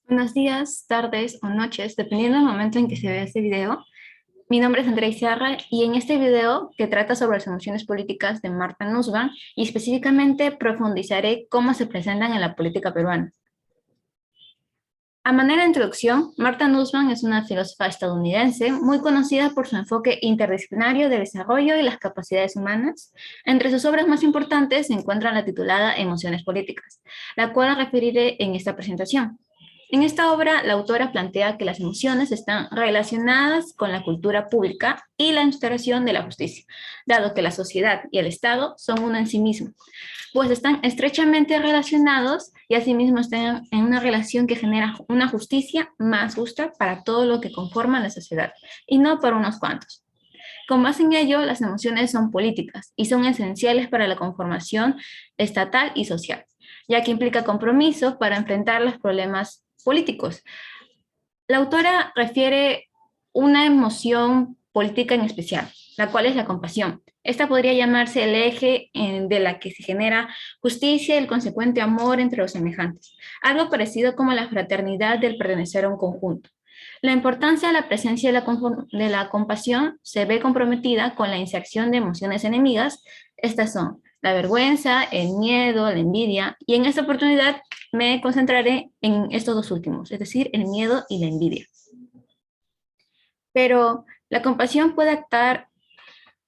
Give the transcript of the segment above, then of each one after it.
Buenos días, tardes o noches, dependiendo del momento en que se vea este video. Mi nombre es Andrei Sierra y en este video, que trata sobre las emociones políticas de Marta Nussbaum, y específicamente profundizaré cómo se presentan en la política peruana. A manera de introducción, Marta Nussbaum es una filósofa estadounidense muy conocida por su enfoque interdisciplinario del desarrollo y las capacidades humanas. Entre sus obras más importantes se encuentra la titulada Emociones políticas, la cual referiré en esta presentación. En esta obra, la autora plantea que las emociones están relacionadas con la cultura pública y la instauración de la justicia, dado que la sociedad y el Estado son uno en sí mismo, pues están estrechamente relacionados y asimismo están en una relación que genera una justicia más justa para todo lo que conforma la sociedad, y no para unos cuantos. Con base en ello, las emociones son políticas y son esenciales para la conformación estatal y social, ya que implica compromiso para enfrentar los problemas políticos. La autora refiere una emoción política en especial, la cual es la compasión. Esta podría llamarse el eje de la que se genera justicia y el consecuente amor entre los semejantes, algo parecido como la fraternidad del pertenecer a un conjunto. La importancia de la presencia de la compasión se ve comprometida con la inserción de emociones enemigas. Estas son la vergüenza, el miedo, la envidia, y en esta oportunidad me concentraré en estos dos últimos, es decir, el miedo y la envidia. Pero la compasión puede actuar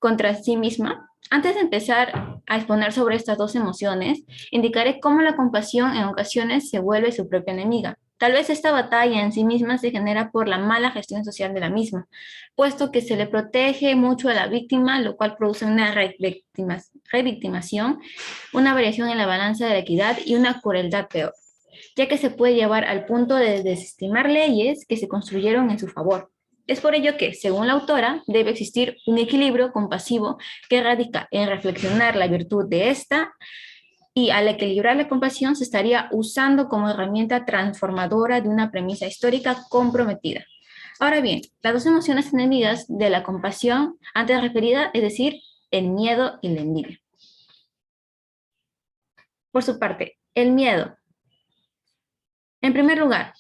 contra sí misma. Antes de empezar a exponer sobre estas dos emociones, indicaré cómo la compasión en ocasiones se vuelve su propia enemiga. Tal vez esta batalla en sí misma se genera por la mala gestión social de la misma, puesto que se le protege mucho a la víctima, lo cual produce una revictimación, una variación en la balanza de la equidad y una crueldad peor, ya que se puede llevar al punto de desestimar leyes que se construyeron en su favor. Es por ello que, según la autora, debe existir un equilibrio compasivo que radica en reflexionar la virtud de esta, y al equilibrar la compasión se estaría usando como herramienta transformadora de una premisa histórica comprometida. Ahora bien, las dos emociones enemigas de la compasión antes referida, es decir, el miedo y la envidia. Por su parte, el miedo. En primer lugar,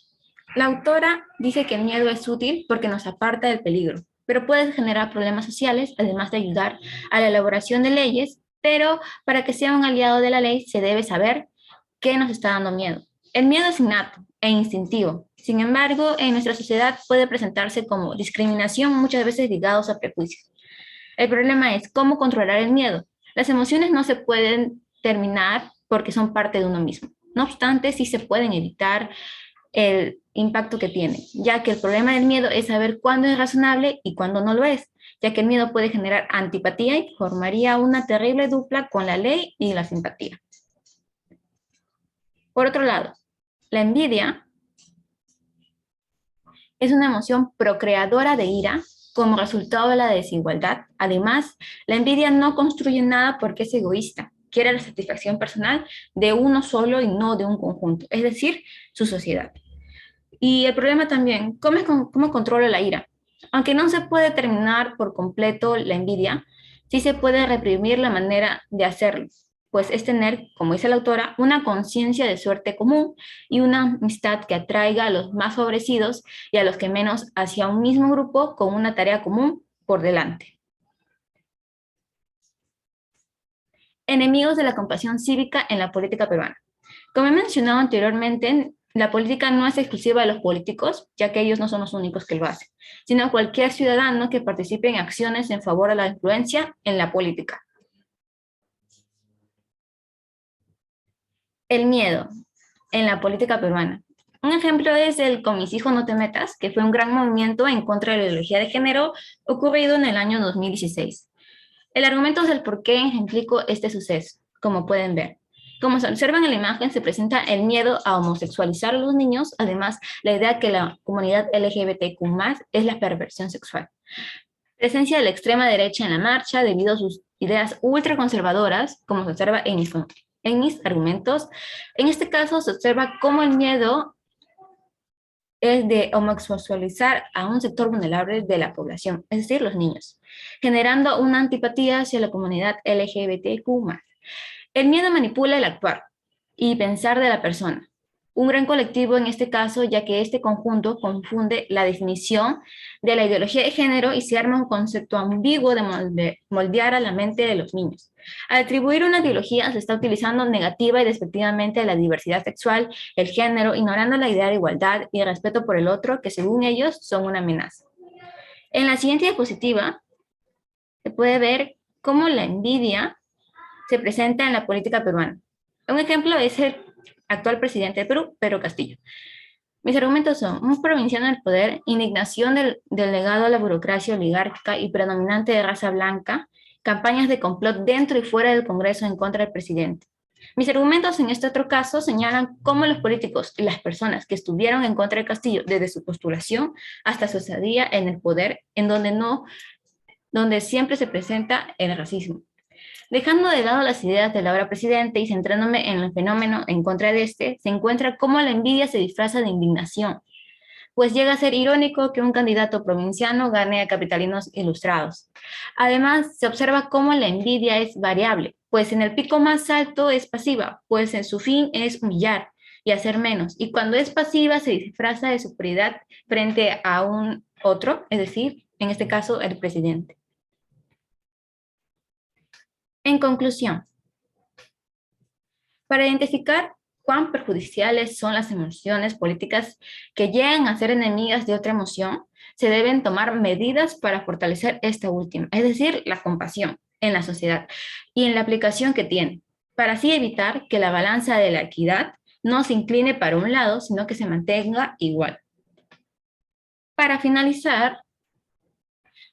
la autora dice que el miedo es útil porque nos aparta del peligro, pero puede generar problemas sociales, además de ayudar a la elaboración de leyes, pero para que sea un aliado de la ley se debe saber qué nos está dando miedo. El miedo es innato e instintivo. Sin embargo, en nuestra sociedad puede presentarse como discriminación, muchas veces ligados a prejuicios. El problema es cómo controlar el miedo. Las emociones no se pueden terminar porque son parte de uno mismo. No obstante, sí se pueden evitar el impacto que tiene, ya que el problema del miedo es saber cuándo es razonable y cuándo no lo es, ya que el miedo puede generar antipatía y formaría una terrible dupla con la ley y la simpatía. Por otro lado, la envidia es una emoción procreadora de ira como resultado de la desigualdad. Además, la envidia no construye nada porque es egoísta. Quiere la satisfacción personal de uno solo y no de un conjunto, es decir, su sociedad. Y el problema también, ¿cómo controlo la ira? Aunque no se puede terminar por completo la envidia, sí se puede reprimir la manera de hacerlo, pues es tener, como dice la autora, una conciencia de suerte común y una amistad que atraiga a los más favorecidos y a los que menos hacia un mismo grupo con una tarea común por delante. Enemigos de la compasión cívica en la política peruana. Como he mencionado anteriormente, la política no es exclusiva de los políticos, ya que ellos no son los únicos que lo hacen, sino cualquier ciudadano que participe en acciones en favor de la influencia en la política. El miedo en la política peruana. Un ejemplo es el Con mis hijos no te metas, que fue un gran movimiento en contra de la ideología de género ocurrido en el año 2016. El argumento es el por qué ejemplico este suceso, como pueden ver. Como se observa en la imagen, se presenta el miedo a homosexualizar a los niños, además la idea que la comunidad LGBTQ+, es la perversión sexual. Presencia de la extrema derecha en la marcha debido a sus ideas ultraconservadoras, como se observa en mis argumentos. En este caso se observa cómo el miedo es de homosexualizar a un sector vulnerable de la población, es decir, los niños, generando una antipatía hacia la comunidad LGBTQ+. El miedo manipula el actuar y pensar de la persona, un gran colectivo en este caso, ya que este conjunto confunde la definición de la ideología de género y se arma un concepto ambiguo de moldear a la mente de los niños. Al atribuir una ideología se está utilizando negativa y despectivamente la diversidad sexual, el género, ignorando la idea de igualdad y el respeto por el otro, que según ellos son una amenaza. En la siguiente diapositiva se puede ver cómo la envidia se presenta en la política peruana. Un ejemplo es el actual presidente de Perú, Pedro Castillo. Mis argumentos son un provinciano del poder, indignación del legado a la burocracia oligárquica y predominante de raza blanca, campañas de complot dentro y fuera del Congreso en contra del presidente. Mis argumentos en este otro caso señalan cómo los políticos y las personas que estuvieron en contra de Castillo desde su postulación hasta su estadía en el poder, en donde siempre se presenta el racismo. Dejando de lado las ideas del ahora presidente y centrándome en el fenómeno en contra de este, se encuentra cómo la envidia se disfraza de indignación, pues llega a ser irónico que un candidato provinciano gane a capitalinos ilustrados. Además, se observa cómo la envidia es variable, pues en el pico más alto es pasiva, pues en su fin es humillar y hacer menos, y cuando es pasiva se disfraza de superioridad frente a un otro, es decir, en este caso, el presidente. En conclusión, para identificar cuán perjudiciales son las emociones políticas que llegan a ser enemigas de otra emoción, se deben tomar medidas para fortalecer esta última, es decir, la compasión en la sociedad y en la aplicación que tiene, para así evitar que la balanza de la equidad no se incline para un lado, sino que se mantenga igual. Para finalizar,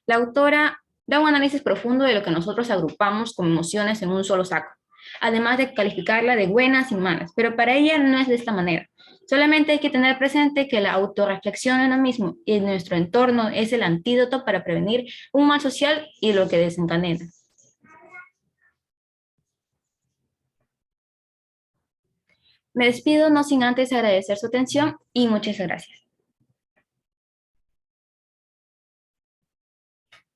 la autora da un análisis profundo de lo que nosotros agrupamos como emociones en un solo saco, además de calificarla de buenas y malas, pero para ella no es de esta manera. Solamente hay que tener presente que la autorreflexión en uno mismo y en nuestro entorno es el antídoto para prevenir un mal social y lo que desencadena. Me despido no sin antes agradecer su atención y muchas gracias.